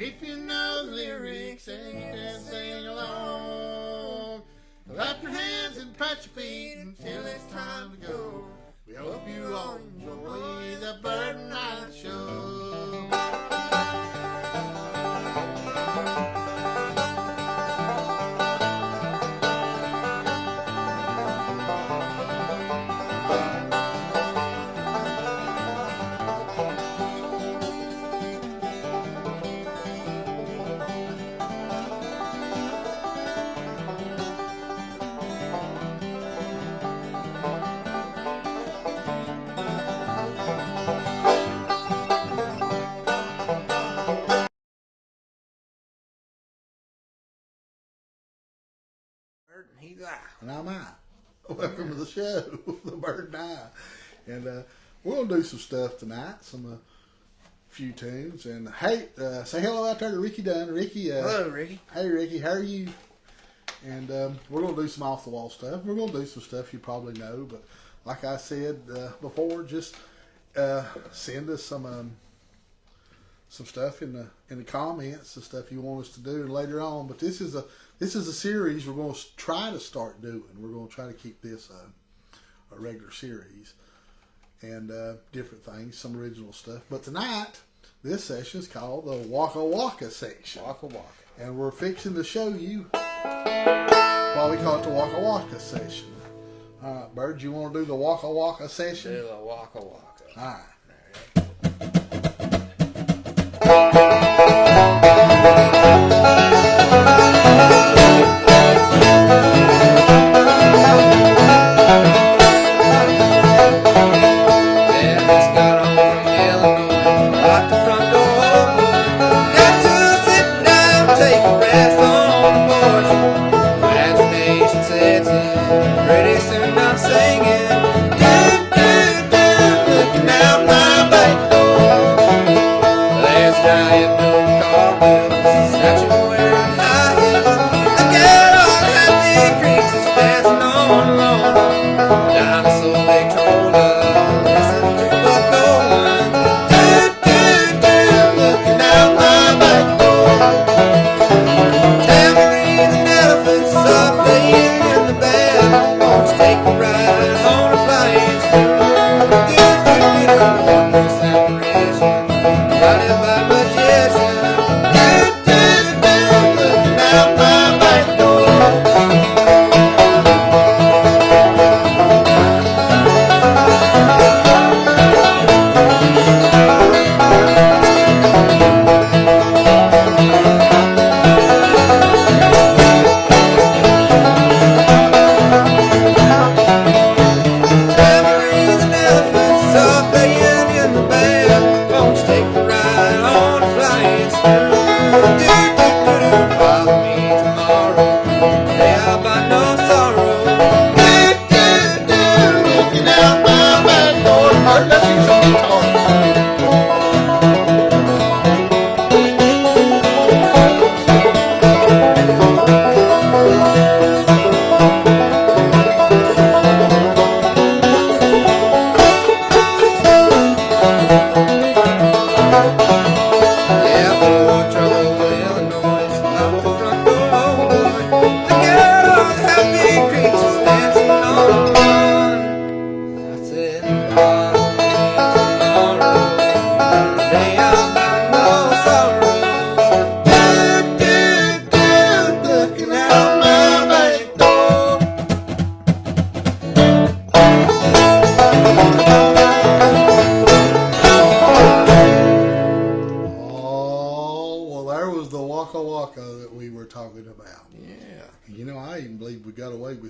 If you know the lyrics and you can sing along, clap your hands and pat your feet until it's time to go. We hope you all enjoy the Bird Night Show. He's out. And I'm out. Welcome to the show, the Bird and I. And we're going to do some stuff tonight, some few tunes. And hey, say hello out there to Ricky Dunn. Ricky. Hello, Ricky. Hey, Ricky, how are you? And we're going to do some off-the-wall stuff. We're going to do some stuff you probably know. But like I said before, just send us some stuff in the comments, the stuff you want us to do later on. But this is a series we're going to try to start doing. We're going to try to keep this a regular series and different things, some original stuff. But tonight, this session is called the Waka Waka section. Waka Waka. And we're fixing to show you why we call it the Waka Waka session. All right, Bird, you want to do the Waka Waka session? Do the Waka Waka. All right.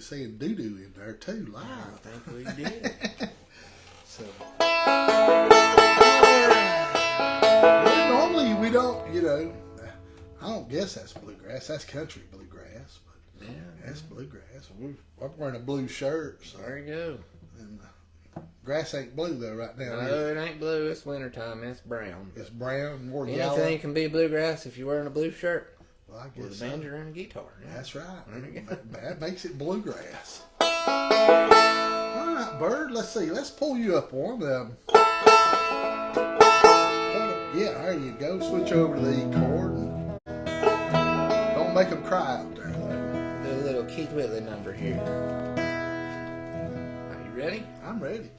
Saying doo-doo in there too live. I think we did. So normally we don't, I don't guess that's bluegrass. That's country bluegrass, but yeah, that's bluegrass. I'm wearing a blue shirt. So. There you go. And grass ain't blue though right now. No, it ain't blue. It's wintertime. It's brown. It's brown, more anything yellow. Anything can be bluegrass if you're wearing a blue shirt. Well, I guess with a banjo and a guitar. Yeah. That's right. That makes it bluegrass. All right, Bird. Let's see. Let's pull you up on yeah, there you go. Switch over to the E chord. make them cry out there. Do a little Keith Whitley number here. Are you ready? I'm ready.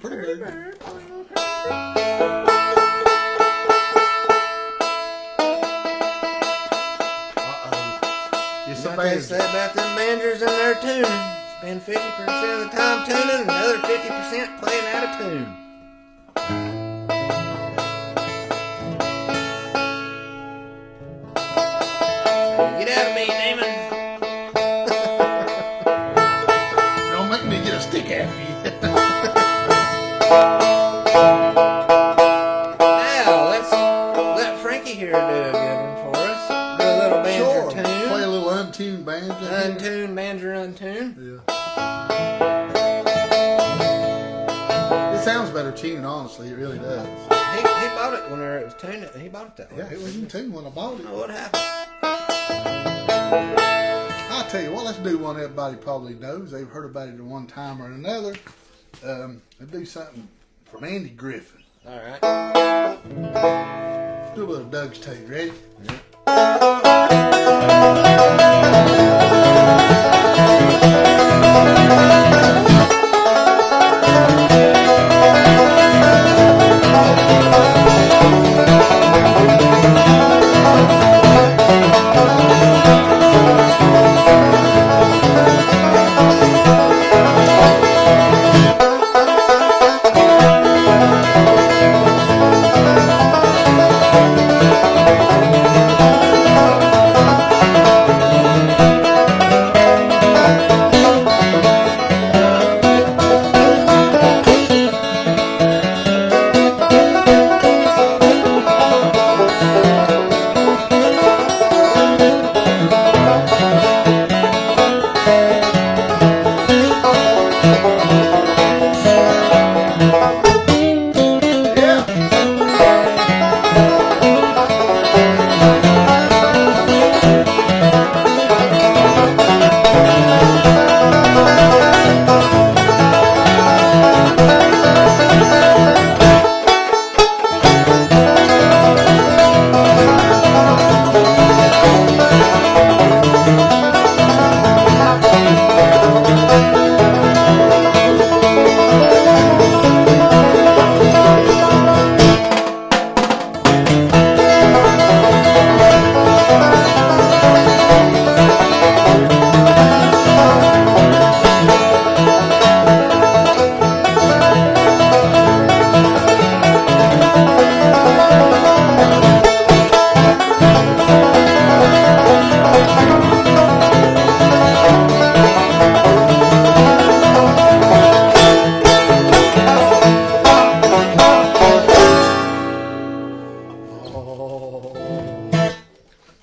Pretty bird. Uh-oh. It's What they say about them banjos and their tuning. Spend 50% of the time tuning and another 50% playing out of tune. Get out of me, demon. Don't make me get a stick after you. Now, let's let Frankie here do a good one for us. Do a little banjo Sure. tune. Play a little untuned banjo. Untune, banjo untune. Yeah. It sounds better tuned, honestly. It really does. He bought it whenever it was tuned. He bought it that way. Yeah, it was in tune when I bought it. Oh, what happened? I'll tell you what, let's do one everybody probably knows. They've heard about it at one time or another. Let's do something from Andy Griffin. All right. Do a little Doug's Tea. Ready?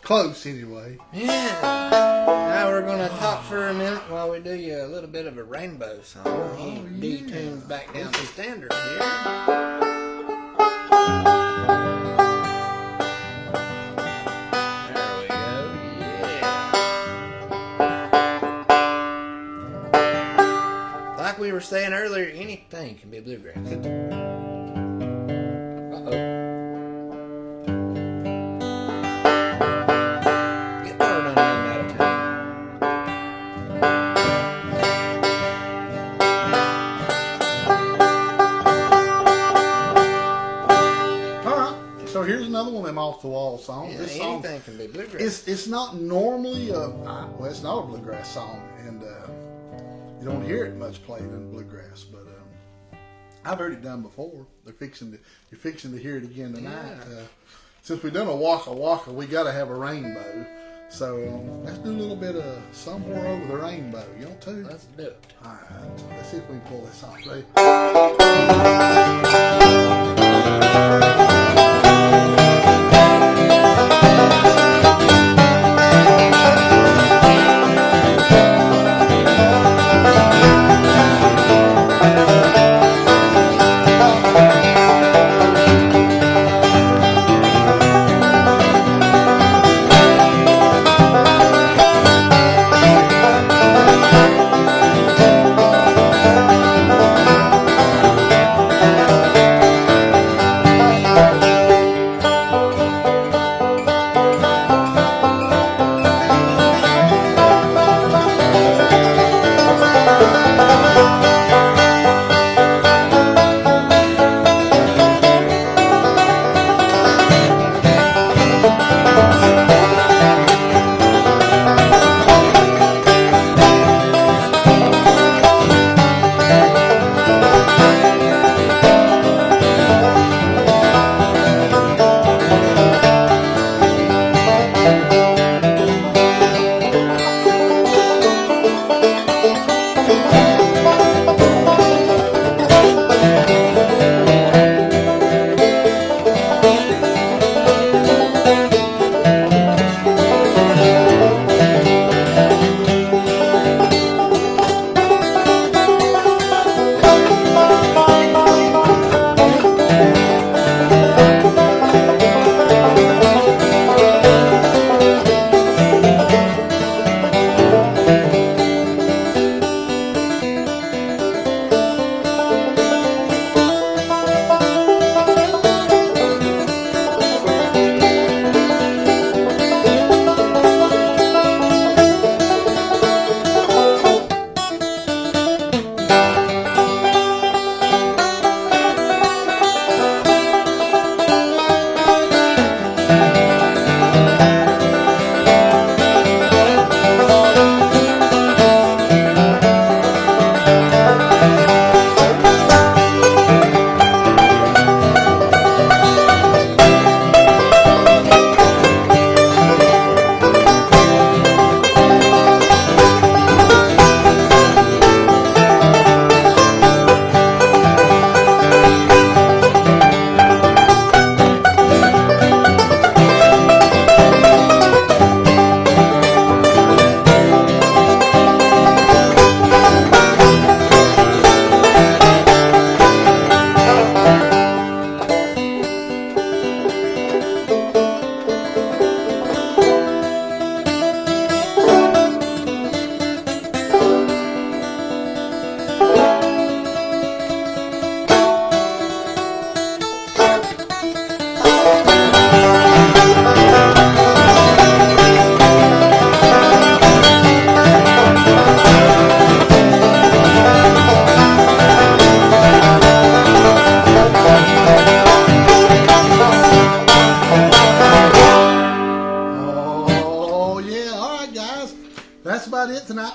Close, anyway. Yeah. Now we're gonna talk for a minute while we do you a little bit of a rainbow song. He D-tunes back down to standard here. There we go. Yeah. Like we were saying earlier, anything can be bluegrass. Uh-oh. Guitar done ran out of time. So here's another one of them off the wall songs. Yeah, This song, anything can be bluegrass. it's not normally it's not a bluegrass song, and you don't hear it much played in bluegrass. But I've heard it done before. You're fixing to hear it again tonight. Yeah. Since we've done a waka waka, we got to have a rainbow. So let's do a little bit of Somewhere Over the Rainbow. You want to? Let's do it. All right. Let's see if we can pull this off. Ready?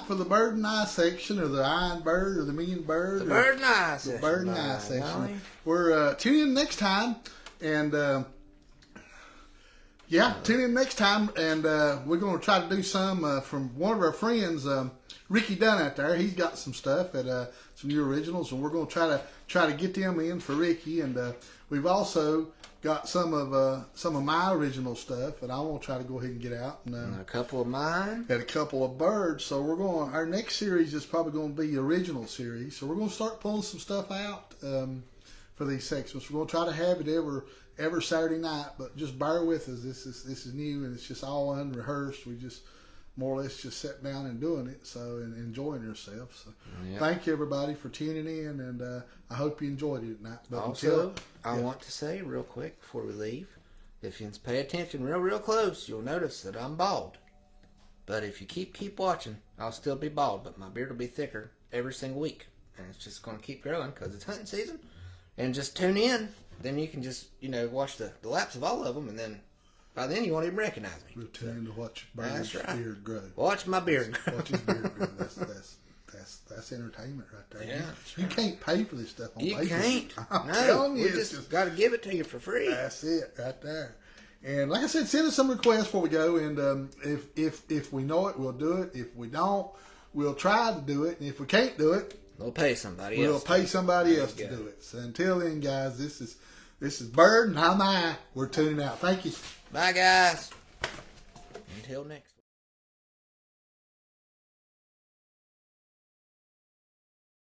For the bird and eye section, or the eye and bird, or the me and bird, The bird and eye the section. bird and eye section. Molly. We're tune in next time, and tune in next time, and we're going to try to do some from one of our friends, Ricky Dunn out there. He's got some stuff at some new originals, and we're going to try to get them in for Ricky, and we've also got some of my original stuff, and I want to try to go ahead and get out and a couple of mine, and a couple of birds. So our next series is probably going to be original series. So we're going to start pulling some stuff out for these segments. We're going to try to have it every Saturday night, but just bear with us. This is new and it's just all unrehearsed. We just more or less just sitting down and doing it, and enjoying yourself. So thank you everybody for tuning in, and I hope you enjoyed it tonight. But also, I want to say real quick before we leave, if you pay attention real close, you'll notice that I'm bald. But if you keep watching, I'll still be bald, but my beard will be thicker every single week, and it's just going to keep growing because it's hunting season. And just tune in, then you can just watch the lapse of all of them, and then. By then, you won't even recognize me. We'll tune in to watch Bird's beard grow. Watch my beard grow. Watch his beard grow. That's entertainment right there. Yeah, you can't pay for this stuff on Facebook. You can't. I'm no, telling you, we just got to give it to you for free. That's it right there. And like I said, send us some requests before we go. And if we know it, we'll do it. If we don't, we'll try to do it. And if we can't do it, we'll pay somebody else. We'll pay somebody else to do it. So until then, guys, this is Bird and I'm I. We're tuning out. Thank you. Bye, guys. Until next time.